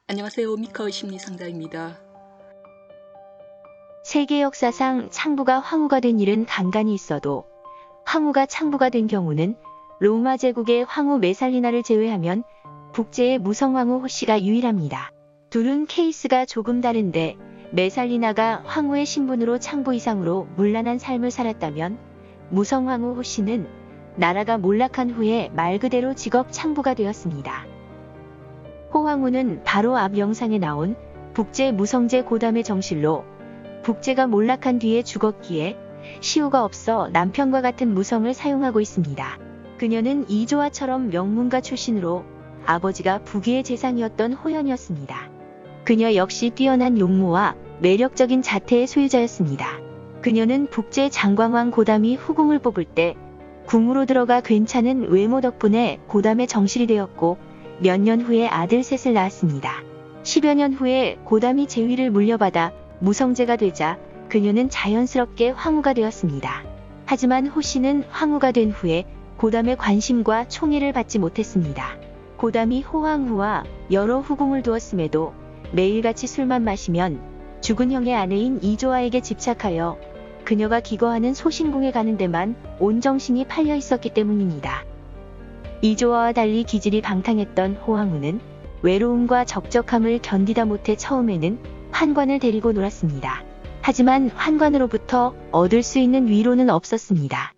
안녕하세요. 미카의 심리상담입니다. 세계 역사상 창부가 황후가 된 일은 간간이 있어도 황후가 창부가 된 경우는 로마 제국의 황후 메살리나를 제외하면 북제의 무성왕후 호시가 유일합니다. 둘은 케이스가 조금 다른데 메살리나가 황후의 신분으로 창부 이상으로 문란한 삶을 살았다면 무성왕후 호시는 나라가 몰락한 후에 말 그대로 직업 창부가 되었습니다. 호황후는 바로 앞 영상에 나온 북제 무성제 고담의 정실로 북제가 몰락한 뒤에 죽었기에 시우가 없어 남편과 같은 무성을 사용하고 있습니다. 그녀는 이조아처럼 명문가 출신으로 아버지가 부귀의 재상이었던 호연이었습니다. 그녀 역시 뛰어난 용모와 매력적인 자태의 소유자였습니다. 그녀는 북제 장광왕 고담이 후궁을 뽑을 때 궁으로 들어가 괜찮은 외모 덕분에 고담의 정실이 되었고 몇 년 후에 아들 셋을 낳았습니다. 10여 년 후에 고담이 제위를 물려받아 무성제가 되자 그녀는 자연스럽게 황후가 되었습니다. 하지만 호씨는 황후가 된 후에 고담의 관심과 총애를 받지 못했습니다. 고담이 호황후와 여러 후궁을 두었음에도 매일같이 술만 마시면 죽은 형의 아내인 이조아에게 집착하여 그녀가 기거하는 소신궁에 가는 데만 온 정신이 팔려 있었기 때문입니다. 이조아와 달리 기질이 방탕했던 호황후는 외로움과 적적함을 견디다 못해 처음에는 환관을 데리고 놀았습니다. 하지만 환관으로부터 얻을 수 있는 위로는 없었습니다.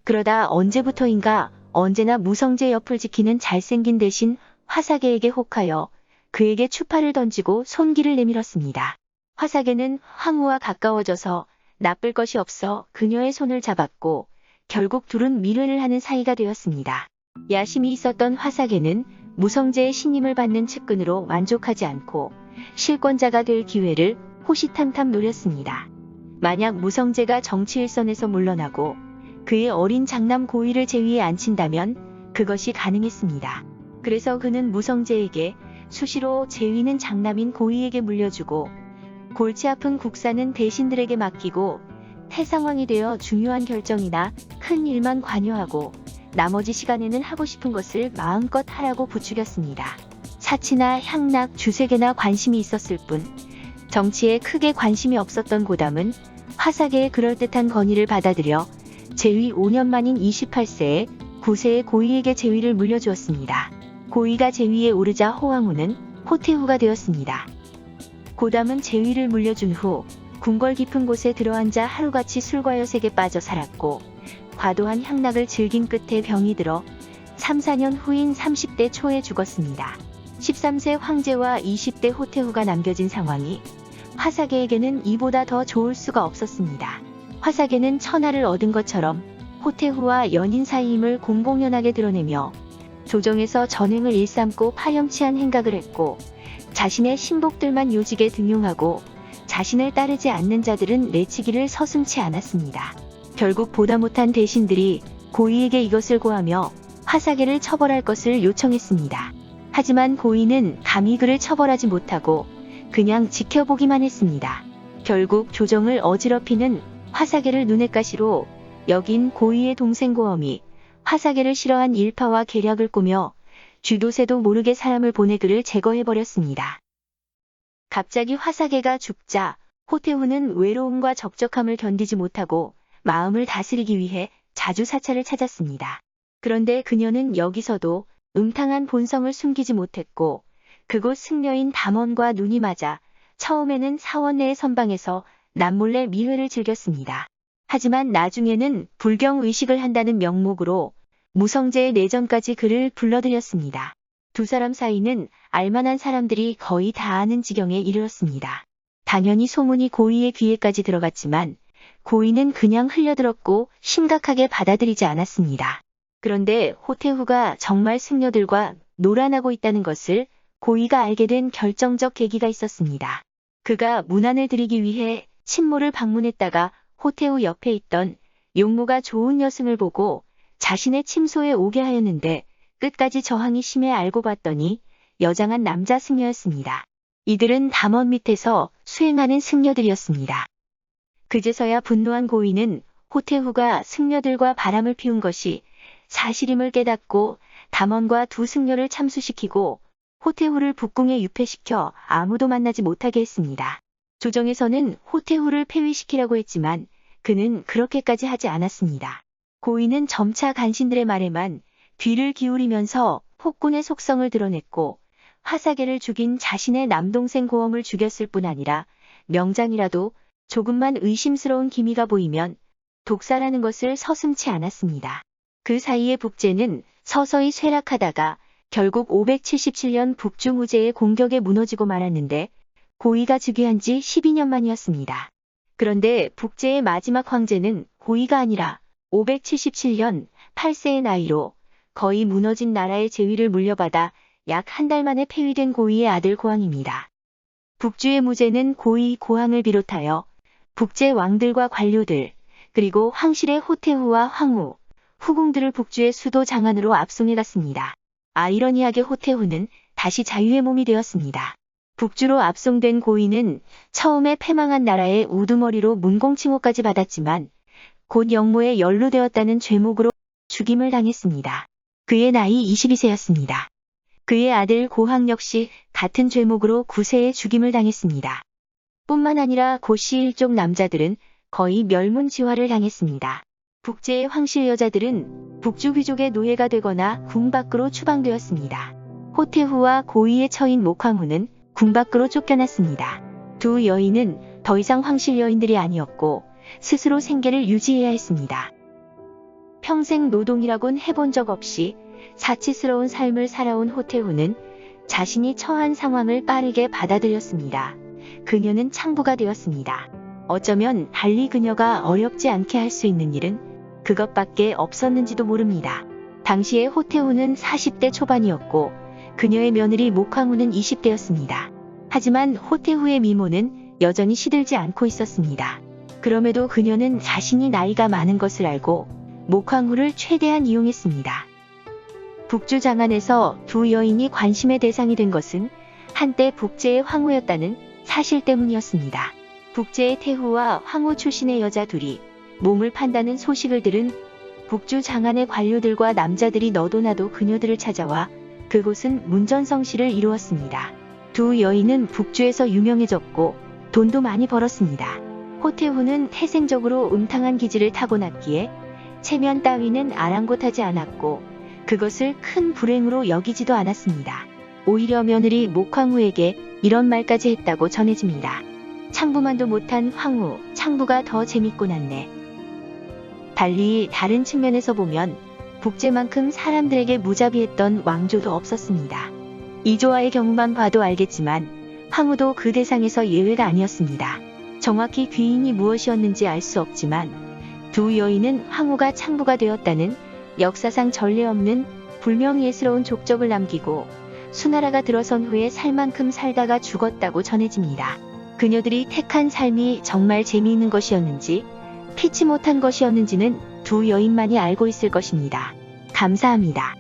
그러다 언제부터인가 언제나 무성제 옆을 지키는 잘생긴 대신 화사계에게 혹하여 그에게 추파를 던지고 손길을 내밀었습니다. 화사계는 황후와 가까워져서 나쁠 것이 없어 그녀의 손을 잡았고 결국 둘은 밀회를 하는 사이가 되었습니다. 야심이 있었던 화사계는 무성제의 신임을 받는 측근으로 만족하지 않고 실권자가 될 기회를 호시탐탐 노렸습니다. 만약 무성제가 정치 일선에서 물러나고 그의 어린 장남 고의를 제위에 앉힌다면 그것이 가능했습니다. 그래서 그는 무성제에게 수시로 제위는 장남인 고의에게 물려주고 골치 아픈 국사는 대신들에게 맡기고 태상왕이 되어 중요한 결정이나 큰 일만 관여하고 나머지 시간에는 하고 싶은 것을 마음껏 하라고 부추겼습니다. 사치나 향락, 주색에나 관심이 있었을 뿐 정치에 크게 관심이 없었던 고담은 화사계의 그럴듯한 건의를 받아들여 제위 5년 만인 28세에 9세의 고의에게 제위를 물려주었습니다. 고의가 제위에 오르자 호황후는 호태후가 되었습니다. 고담은 제위를 물려준 후 궁궐 깊은 곳에 들어앉아 하루같이 술과 여색에 빠져 살았고 과도한 향락을 즐긴 끝에 병이 들어 3, 4년 후인 30대 초에 죽었습니다. 13세 황제와 20대 호태후가 남겨진 상황이 화사계에게는 이보다 더 좋을 수가 없었습니다. 화사계는 천하를 얻은 것처럼 호태후와 연인 사이임을 공공연하게 드러내며 조정에서 전횡을 일삼고 파렴치한 행각을 했고 자신의 신복들만 요직에 등용하고 자신을 따르지 않는 자들은 내치기를 서슴지 않았습니다. 결국 보다 못한 대신들이 고의에게 이것을 고하며 화사계를 처벌할 것을 요청했습니다. 하지만 고의는 감히 그를 처벌하지 못하고 그냥 지켜보기만 했습니다. 결국 조정을 어지럽히는 화사계를 눈엣 가시로 여긴 고의의 동생 고엄이 화사계를 싫어한 일파와 계략을 꾸며 쥐도새도 모르게 사람을 보내 그를 제거해버렸습니다. 갑자기 화사계가 죽자 호태후는 외로움과 적적함을 견디지 못하고 마음을 다스리기 위해 자주 사찰을 찾았습니다. 그런데 그녀는 여기서도 음탕한 본성을 숨기지 못했고 그곳 승려인 담원과 눈이 맞아 처음에는 사원 내의 선방에서 남몰래 미회를 즐겼습니다. 하지만 나중에는 불경의식을 한다는 명목으로 무성제의 내전까지 그를 불러들였습니다. 두 사람 사이는 알만한 사람들이 거의 다 아는 지경에 이르렀습니다. 당연히 소문이 고의의 귀에까지 들어갔지만 고의는 그냥 흘려들었고 심각하게 받아들이지 않았습니다. 그런데 호태후가 정말 승려들과 노란하고 있다는 것을 고의가 알게 된 결정적 계기가 있었습니다. 그가 문안을 드리기 위해 친모를 방문했다가 호태후 옆에 있던 용모가 좋은 여승을 보고 자신의 침소에 오게 하였는데 끝까지 저항이 심해 알고 봤더니 여장한 남자 승려였습니다. 이들은 담원 밑에서 수행하는 승려들이었습니다. 그제서야 분노한 고의는 호태후가 승려들과 바람을 피운 것이 사실임을 깨닫고 담원과 두 승려를 참수시키고 호태후를 북궁에 유폐시켜 아무도 만나지 못하게 했습니다. 조정에서는 호태후를 폐위시키라고 했지만 그는 그렇게까지 하지 않았습니다. 고인은 점차 간신들의 말에만 귀를 기울이면서 폭군의 속성을 드러냈고 화사계를 죽인 자신의 남동생 고엄을 죽였을 뿐 아니라 명장이라도 조금만 의심스러운 기미가 보이면 독살하는 것을 서슴지 않았습니다. 그 사이에 북제는 서서히 쇠락하다가 결국 577년 북중우제의 공격에 무너지고 말았는데 고이가 즉위한 지 12년 만이었습니다. 그런데 북제의 마지막 황제는 고이가 아니라 577년 8세의 나이로 거의 무너진 나라의 제위를 물려받아 약 한 달 만에 폐위된 고이의 아들 고항입니다. 북주의 무제는 고이 고항을 비롯하여 북제 왕들과 관료들 그리고 황실의 호태후와 황후, 후궁들을 북주의 수도 장안으로 압송해 갔습니다. 아이러니하게 호태후는 다시 자유의 몸이 되었습니다. 북주로 압송된 고이는 처음에 패망한 나라의 우두머리로 문공칭호까지 받았지만 곧 영모에 연루되었다는 죄목으로 죽임을 당했습니다. 그의 나이 22세였습니다. 그의 아들 고항 역시 같은 죄목으로 9세에 죽임을 당했습니다. 뿐만 아니라 고씨 일족 남자들은 거의 멸문지화를 당했습니다. 북제의 황실 여자들은 북주 귀족의 노예가 되거나 궁 밖으로 추방되었습니다. 호태후와 고이의 처인 목황후는 궁 밖으로 쫓겨났습니다. 두 여인은 더 이상 황실 여인들이 아니었고 스스로 생계를 유지해야 했습니다. 평생 노동이라곤 해본 적 없이 사치스러운 삶을 살아온 호태후는 자신이 처한 상황을 빠르게 받아들였습니다. 그녀는 창부가 되었습니다. 어쩌면 달리 그녀가 어렵지 않게 할 수 있는 일은 그것밖에 없었는지도 모릅니다. 당시에 호태후는 40대 초반이었고 그녀의 며느리 목황후는 20대였습니다. 하지만 호태후의 미모는 여전히 시들지 않고 있었습니다. 그럼에도 그녀는 자신이 나이가 많은 것을 알고 목황후를 최대한 이용했습니다. 북주 장안에서 두 여인이 관심의 대상이 된 것은 한때 북제의 황후였다는 사실 때문이었습니다. 북제의 태후와 황후 출신의 여자 둘이 몸을 판다는 소식을 들은 북주 장안의 관료들과 남자들이 너도나도 그녀들을 찾아와 그곳은 문전성시를 이루었습니다. 두 여인은 북주에서 유명해졌고 돈도 많이 벌었습니다. 호태후는 태생적으로 음탕한 기질을 타고났기에 체면 따위는 아랑곳하지 않았고 그것을 큰 불행으로 여기지도 않았습니다. 오히려 며느리 목황후에게 이런 말까지 했다고 전해집니다. 창부만도 못한 황후, 창부가 더 재밌고 낫네. 달리 다른 측면에서 보면 북제만큼 사람들에게 무자비했던 왕조도 없었습니다. 이조와의 경우만 봐도 알겠지만 황후도 그 대상에서 예외가 아니었습니다. 정확히 귀인이 무엇이었는지 알 수 없지만 두 여인은 황후가 창부가 되었다는 역사상 전례 없는 불명예스러운 족적을 남기고 수나라가 들어선 후에 살 만큼 살다가 죽었다고 전해집니다. 그녀들이 택한 삶이 정말 재미있는 것이었는지 피치 못한 것이었는지는 두 여인만이 알고 있을 것입니다. 감사합니다.